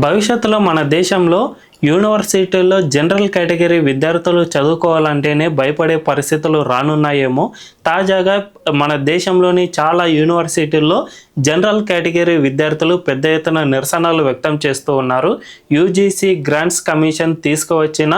భవిష్యత్తులో మన దేశంలో యూనివర్సిటీల్లో జనరల్ కేటగిరీ విద్యార్థులు చదువుకోవాలంటేనే భయపడే పరిస్థితులు రానున్నాయేమో. తాజాగా మన దేశంలోని చాలా యూనివర్సిటీల్లో జనరల్ కేటగిరీ విద్యార్థులు పెద్ద ఎత్తున నిరసనలు వ్యక్తం చేస్తూ ఉన్నారు. యూజీసీ గ్రాంట్స్ కమిషన్ తీసుకువచ్చిన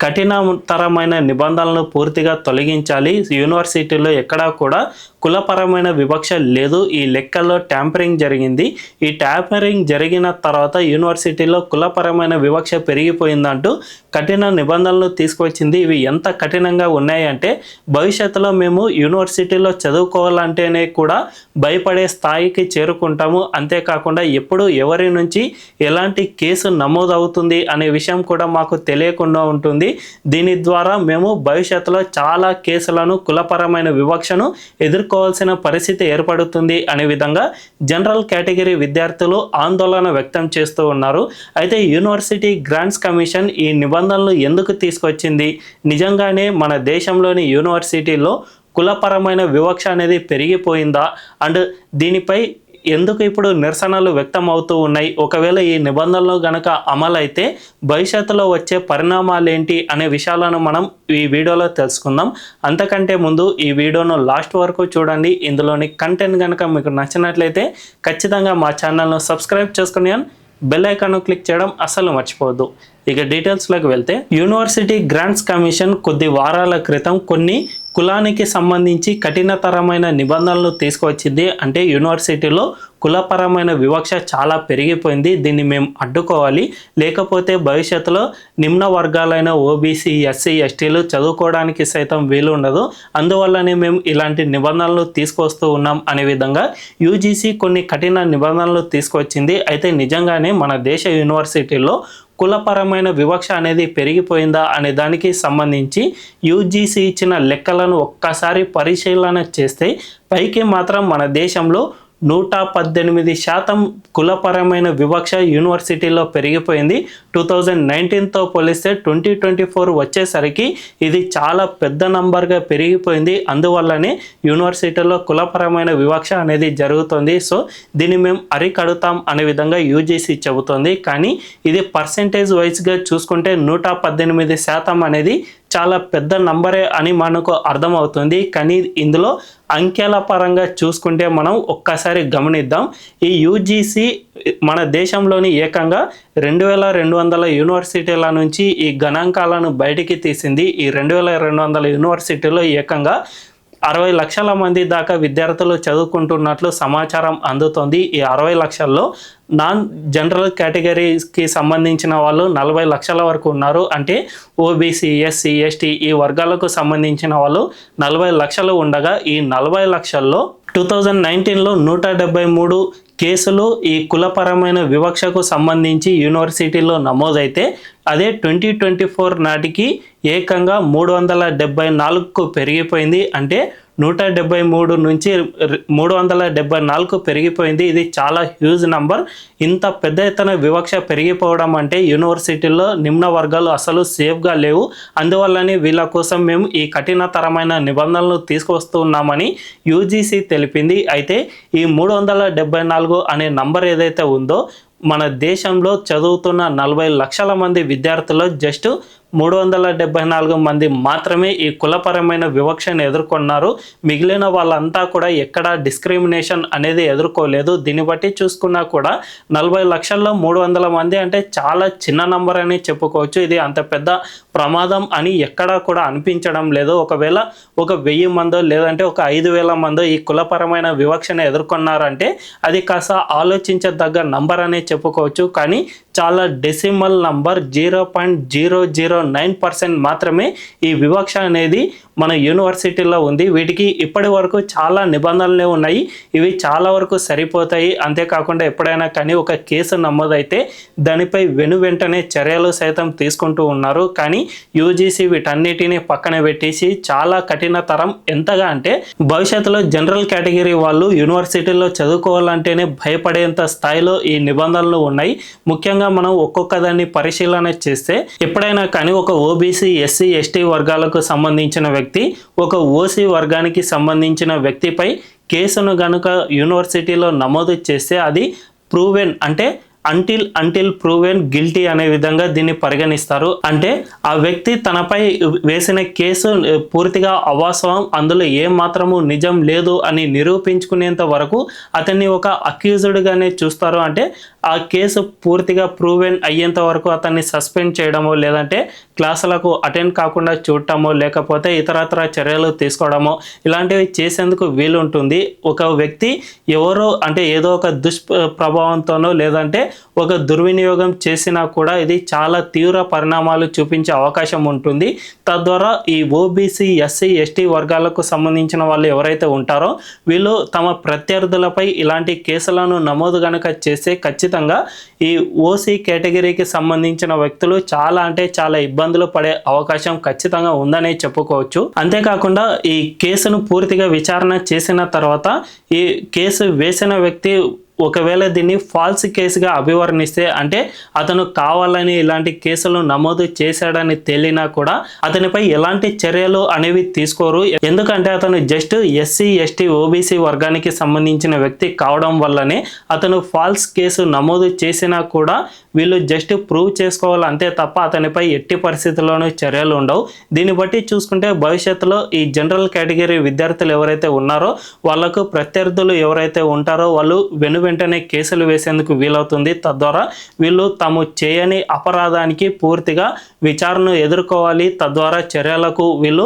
కఠినతరమైన నిబంధనలను పూర్తిగా తొలగించాలి. యూనివర్సిటీలో ఎక్కడా కూడా కులపరమైన వివక్ష లేదు. ఈ లెక్కల్లో ట్యాంపరింగ్ జరిగింది. ఈ ట్యాంపరింగ్ జరిగిన తర్వాత యూనివర్సిటీలో కులపరమైన వివక్ష పెరిగిపోయిందంటూ కఠిన నిబంధనలు తీసుకువచ్చింది. ఇవి ఎంత కఠినంగా ఉన్నాయంటే భవిష్యత్తులో మేము యూనివర్సిటీలో చదువుకోవాలంటేనే కూడా భయపడే స్థాయికి చేరుకుంటాము. అంతేకాకుండా ఎప్పుడు ఎవరి నుంచి ఎలాంటి కేసు నమోదవుతుంది అనే విషయం కూడా మాకు తెలియకుండా ఉంటుంది. దీని ద్వారా మేము భవిష్యత్తులో చాలా కేసులను కులపరమైన వివక్షను ఎదుర్కోవాల్సిన పరిస్థితి ఏర్పడుతుంది అనే విధంగా జనరల్ కేటగిరీ విద్యార్థులు ఆందోళన వ్యక్తం చేస్తూ ఉన్నారు. అయితే యూనివర్సిటీ గ్రాంట్స్ కమిషన్ ఈ నిబంధనలు ఎందుకు తీసుకొచ్చింది? నిజంగానే మన దేశంలోని యూనివర్సిటీలో కులపరమైన వివక్ష అనేది పెరిగిపోయిందా? అండ్ దీనిపై ఎందుకు ఇప్పుడు నిరసనలు వ్యక్తం అవుతూ ఉన్నాయి? ఒకవేళ ఈ నిబంధనలు గనక అమలైతే భవిష్యత్తులో వచ్చే పరిణామాలు ఏంటి అనే విషయాలను మనం ఈ వీడియోలో తెలుసుకుందాం. అంతకంటే ముందు ఈ వీడియోను లాస్ట్ వరకు చూడండి. ఇందులోని కంటెంట్ కనుక మీకు నచ్చినట్లయితే ఖచ్చితంగా మా ఛానల్ను సబ్స్క్రైబ్ చేసుకుని బెల్ ఐకాన్ క్లిక్ చేయడం అస్సలు మర్చిపోవద్దు. ఇక డీటెయిల్స్లోకి వెళ్తే, యూనివర్సిటీ గ్రాంట్స్ కమిషన్ కొద్ది వారాల క్రితం కొన్ని కులానికి సంబంధించి కఠినతరమైన నిబంధనలు తీసుకువచ్చింది. అంటే యూనివర్సిటీలో కులపరమైన వివక్ష చాలా పెరిగిపోయింది. దీన్ని మేము అడ్డుకోవాలి, లేకపోతే భవిష్యత్తులో నిమ్న వర్గాలైన ఓబీసీ, ఎస్సీ, ఎస్టీలు చదువుకోవడానికి సైతం వీలు ఉండదు. అందువల్లనే మేము ఇలాంటి నిబంధనలు తీసుకొస్తూ ఉన్నాం అనే విధంగా యూజీసీ కొన్ని కఠిన నిబంధనలు తీసుకొచ్చింది. అయితే నిజంగానే మన దేశ యూనివర్సిటీలో కులపరమైన వివక్ష అనేది పెరిగిపోయిందా అనే దానికి సంబంధించి యూజీసీ ఇచ్చిన లెక్కలను ఒక్కసారి పరిశీలన చేస్తే పైకి మాత్రం మన దేశంలో 118% కులపరమైన వివక్ష యూనివర్సిటీలో పెరిగిపోయింది. 2019తో పోలిస్తే 2024 వచ్చేసరికి ఇది చాలా పెద్ద నంబర్గా పెరిగిపోయింది. అందువల్లనే యూనివర్సిటీలో కులపరమైన వివక్ష అనేది జరుగుతుంది. సో దీన్ని మేము అరికడుతాం అనే విధంగా యూజీసీ చెబుతోంది. కానీ ఇది పర్సెంటేజ్ వైజ్గా చూసుకుంటే 118% అనేది చాలా పెద్ద నంబరే అని మనకు అర్థమవుతుంది. కానీ ఇందులో అంకెల పరంగా చూసుకుంటే మనం ఒక్కసారి గమనిద్దాం. ఈ యూజీసీ మన దేశంలోని ఏకంగా 2200 యూనివర్సిటీల నుంచి ఈ గణాంకాలను బయటికి తీసింది. ఈ 2200 యూనివర్సిటీలో ఏకంగా 60 లక్షల మంది దాకా విద్యార్థులు చదువుకుంటున్నట్లు సమాచారం అందుతోంది. ఈ 60 లక్షల్లో నాన్ జనరల్ కేటగిరీకి సంబంధించిన వాళ్ళు 40 లక్షల వరకు ఉన్నారు. అంటే ఓబీసీ, ఎస్సీ, ఎస్టీ ఈ వర్గాలకు సంబంధించిన వాళ్ళు 40 లక్షలు ఉండగా ఈ 40 లక్షల్లో 2019లో 173 కేసులు ఈ కులపరమైన వివక్షకు సంబంధించి యూనివర్సిటీలో నమోదైతే అదే 2024 నాటికి ఏకంగా 374కు పెరిగిపోయింది. అంటే 173 నుంచి 374కు పెరిగిపోయింది. ఇది చాలా హ్యూజ్ నంబర్. ఇంత పెద్ద ఎత్తున వివక్ష పెరిగిపోవడం అంటే యూనివర్సిటీల్లో నిమ్న వర్గాలు అసలు సేఫ్గా లేవు. అందువల్లనే వీళ్ళ కోసం మేము ఈ కఠినతరమైన నిబంధనలు తీసుకొస్తున్నామని యూజీసీ తెలిపింది. అయితే ఈ 374 అనే నంబర్ ఏదైతే ఉందో మన దేశంలో చదువుతున్న 40 లక్షల మంది విద్యార్థుల్లో జస్ట్ 374 మంది మాత్రమే ఈ కులపరమైన వివక్షను ఎదుర్కొన్నారు. మిగిలిన వాళ్ళంతా కూడా ఎక్కడా డిస్క్రిమినేషన్ అనేది ఎదుర్కోలేదు. దీన్ని బట్టి చూసుకున్నా కూడా 40 లక్షల్లో 300 మంది అంటే చాలా చిన్న నంబర్ అని చెప్పుకోవచ్చు. ఇది అంత పెద్ద ప్రమాదం అని ఎక్కడా కూడా అనిపించడం లేదు. ఒకవేళ ఒక 1000 మందో లేదంటే ఒక 5000 మందో ఈ కులపరమైన వివక్షను ఎదుర్కొన్నారంటే అది కాస్త ఆలోచించదగ్గ నంబర్ అనే చెప్పుకోవచ్చు. కానీ చాలా డెసిమల్ నంబర్ 0.009% మాత్రమే ఈ వివక్ష అనేది మన యూనివర్సిటీలో ఉంది. వీటికి ఇప్పటి వరకు చాలా నిబంధనలే ఉన్నాయి. ఇవి చాలా వరకు సరిపోతాయి. అంతేకాకుండా ఎప్పుడైనా కానీ ఒక కేసు నమోదైతే దానిపై వెంటనే చర్యలు సైతం తీసుకుంటూ ఉన్నారు. కానీ యూజీసీ వీటన్నిటిని పక్కన పెట్టేసి చాలా కఠినతరం ఎంతగా అంటే భవిష్యత్తులో జనరల్ కేటగిరీ వాళ్ళు యూనివర్సిటీలో చదువుకోవాలంటేనే భయపడేంత స్థాయిలో ఈ నిబంధనలు ఉన్నాయి. ముఖ్యంగా మనం ఒక్కొక్క దాన్ని పరిశీలన చేస్తే ఎప్పుడైనా కానీ ఒక ఓబీసీ, ఎస్సీ, ఎస్టీ వర్గాలకు సంబంధించిన వ్యక్తి ఒక ఓసీ వర్గానికి సంబంధించిన వ్యక్తిపై కేసును గనుక యూనివర్సిటీలో నమోదు చేస్తే అది ప్రూవెన్ అంటే అంటిల్ ప్రూవెన్ గిల్టీ అనే విధంగా దీన్ని పరిగణిస్తారు. అంటే ఆ వ్యక్తి తనపై వేసిన కేసు పూర్తిగా అవాస్తవం, అందులో ఏ మాత్రము నిజం లేదు అని నిరూపించుకునేంత వరకు అతన్ని ఒక అక్యూజ్డ్ గానే చూస్తారు. అంటే ఆ కేసు పూర్తిగా ప్రూవెన్ అయ్యేంత వరకు అతన్ని సస్పెండ్ చేయడమో, లేదంటే క్లాసులకు అటెండ్ కాకుండా చూడటమో, లేకపోతే ఇతరత్ర చర్యలు తీసుకోవడమో ఇలాంటివి చేసేందుకు వీలుంటుంది. ఒక వ్యక్తి ఎవరో అంటే ఏదో ఒక దుష్ప్రభావంతోనో లేదంటే ఒక దుర్వినియోగం చేసినా కూడా ఇది చాలా తీవ్ర పరిణామాలు చూపించే అవకాశం ఉంటుంది. తద్వారా ఈ ఓబీసీ, ఎస్సీ, ఎస్టీ వర్గాలకు సంబంధించిన వాళ్ళు ఎవరైతే ఉంటారో వీళ్ళు తమ ప్రత్యర్థులపై ఇలాంటి కేసులను నమోదు గనక చేస్తే ఖచ్చితంగా ఈ ఓసీ కేటగిరీకి సంబంధించిన వ్యక్తులు చాలా అంటే చాలా ఇబ్బందులు పడే అవకాశం ఖచ్చితంగా ఉందనే చెప్పుకోవచ్చు. అంతేకాకుండా ఈ కేసును పూర్తిగా విచారణ చేసిన తర్వాత ఈ కేసు వేసిన వ్యక్తి ఒకవేళ దీన్ని ఫాల్స్ కేసుగా అభివర్ణిస్తే, అంటే అతను కావాలని ఇలాంటి కేసులు నమోదు చేశాడని తేలినా కూడా అతనిపై ఎలాంటి చర్యలు అనేవి తీసుకోరు. ఎందుకంటే అతను జస్ట్ ఎస్సీ, ఎస్టీ, ఓబీసీ వర్గానికి సంబంధించిన వ్యక్తి కావడం వల్లనే అతను ఫాల్స్ కేసు నమోదు చేసినా కూడా వీళ్ళు జస్ట్ ప్రూవ్ చేసుకోవాలి అంతే తప్ప అతనిపై ఎట్టి పరిస్థితుల్లోనూ చర్యలు ఉండవు. దీన్ని బట్టి చూసుకుంటే భవిష్యత్తులో ఈ జనరల్ కేటగిరీ విద్యార్థులు ఎవరైతే ఉన్నారో వాళ్ళకు ప్రత్యర్థులు ఎవరైతే ఉంటారో వాళ్ళు వెంటనే కేసులు వేసేందుకు వీలవుతుంది. తద్వారా వీళ్ళు తాము చేయని అపరాధానికి పూర్తిగా విచారణను ఎదుర్కోవాలి. తద్వారా చర్యలకు వీళ్ళు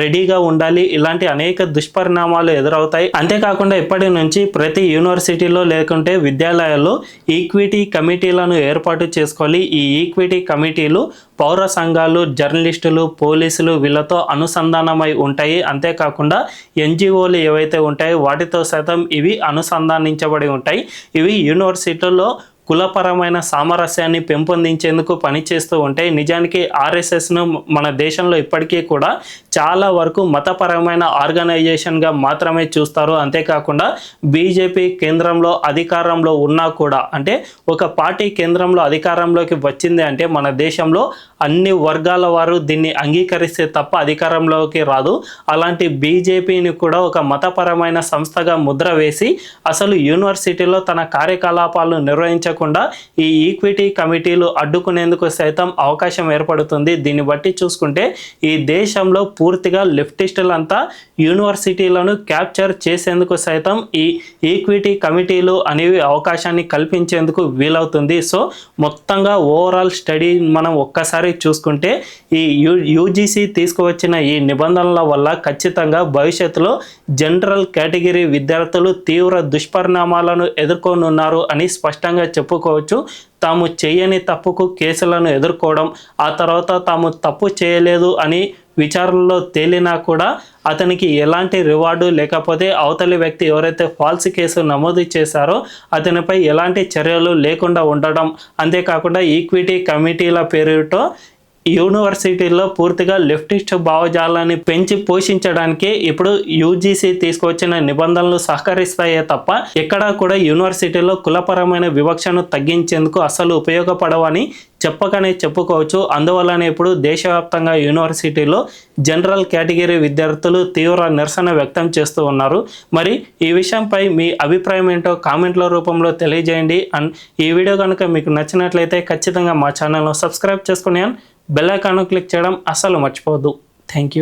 రెడీగా ఉండాలి. ఇలాంటి అనేక దుష్పరిణామాలు ఎదురవుతాయి. అంతేకాకుండా ఇప్పటి నుంచి ప్రతి యూనివర్సిటీలో లేకుంటే విద్యాలయాల్లో ఈక్విటీ కమిటీలను ఏర్పాటు చేసుకోవాలి. ఈ ఈక్విటీ కమిటీలు పౌర సంఘాలు, జర్నలిస్టులు, పోలీసులు వీళ్ళతో అనుసంధానమై ఉంటాయి. అంతేకాకుండా ఎన్జిఓలు ఏవైతే ఉంటాయో వాటితో సైతం ఇవి అనుసంధానించబడి ఉంటాయి. ఇవి యూనివర్సిటీల్లో కులపరమైన సామరస్యాన్ని పెంపొందించేందుకు పనిచేస్తూ ఉంటాయి. నిజానికి ఆర్ఎస్ఎస్ను మన దేశంలో ఇప్పటికీ కూడా చాలా వరకు మతపరమైన ఆర్గనైజేషన్గా మాత్రమే చూస్తారు. అంతేకాకుండా బీజేపీ కేంద్రంలో అధికారంలో ఉన్నా కూడా, అంటే ఒక పార్టీ కేంద్రంలో అధికారంలోకి వచ్చింది అంటే మన దేశంలో అన్ని వర్గాల వారు దీన్ని అంగీకరిస్తే తప్ప అధికారంలోకి రాదు. అలాంటి బీజేపీని కూడా ఒక మతపరమైన సంస్థగా ముద్ర వేసి అసలు యూనివర్సిటీలో తన కార్యకలాపాలను నిర్వహించకుండా ఈ ఈక్విటీ కమిటీలు అడ్డుకునేందుకు సైతం అవకాశం ఏర్పడుతుంది. దీన్ని బట్టి చూసుకుంటే ఈ దేశంలో పూర్తిగా లెఫ్టిస్టులంతా యూనివర్సిటీలను క్యాప్చర్ చేసేందుకు సైతం ఈ ఈక్విటీ కమిటీలు అనేవి అవకాశాన్ని కల్పించేందుకు వీలవుతుంది. సో మొత్తంగా ఓవరాల్ స్టడీ మనం ఒక్కసారి చూసుకుంటే ఈ యూజీసీ తీసుకువచ్చిన ఈ నిబంధనల వల్ల ఖచ్చితంగా భవిష్యత్తులో జనరల్ కేటగిరీ విద్యార్థులు తీవ్ర దుష్పరిణామాలను ఎదుర్కొనున్నారు అని స్పష్టంగా చెప్పుకోవచ్చు. తాము చేయని తప్పుకు కేసులను ఎదుర్కోవడం, ఆ తర్వాత తాము తప్పు చేయలేదు అని విచారణలో తేలినా కూడా అతనికి ఎలాంటి రివార్డు లేకపోతే అవతలి వ్యక్తి ఎవరైతే ఫాల్స్ కేసు నమోదు చేశారో అతనిపై ఎలాంటి చర్యలు లేకుండా ఉండడం, అంతేకాకుండా ఈక్విటీ కమిటీల పేరుతో యూనివర్సిటీల్లో పూర్తిగా లెఫ్టిస్ట్ భావజాలాన్ని పెంచి పోషించడానికి ఇప్పుడు యూజీసీ తీసుకొచ్చిన నిబంధనలు సహకరిస్తాయే తప్ప ఎక్కడా కూడా యూనివర్సిటీలో కులపరమైన వివక్షను తగ్గించేందుకు అసలు ఉపయోగపడవని చెప్పకనే చెప్పుకోవచ్చు. అందువల్లనే ఇప్పుడు దేశవ్యాప్తంగా యూనివర్సిటీలో జనరల్ కేటగిరీ విద్యార్థులు తీవ్ర నిరసన వ్యక్తం చేస్తూ ఉన్నారు. మరి ఈ విషయంపై మీ అభిప్రాయం ఏంటో కామెంట్ల రూపంలో తెలియజేయండి. అండ్ ఈ వీడియో కనుక మీకు నచ్చినట్లయితే ఖచ్చితంగా మా ఛానల్ను సబ్స్క్రైబ్ చేసుకుని బెల్ ఐకాన్ క్లిక్ చేయడం అస్సలు మర్చిపోవద్దు. Thank you.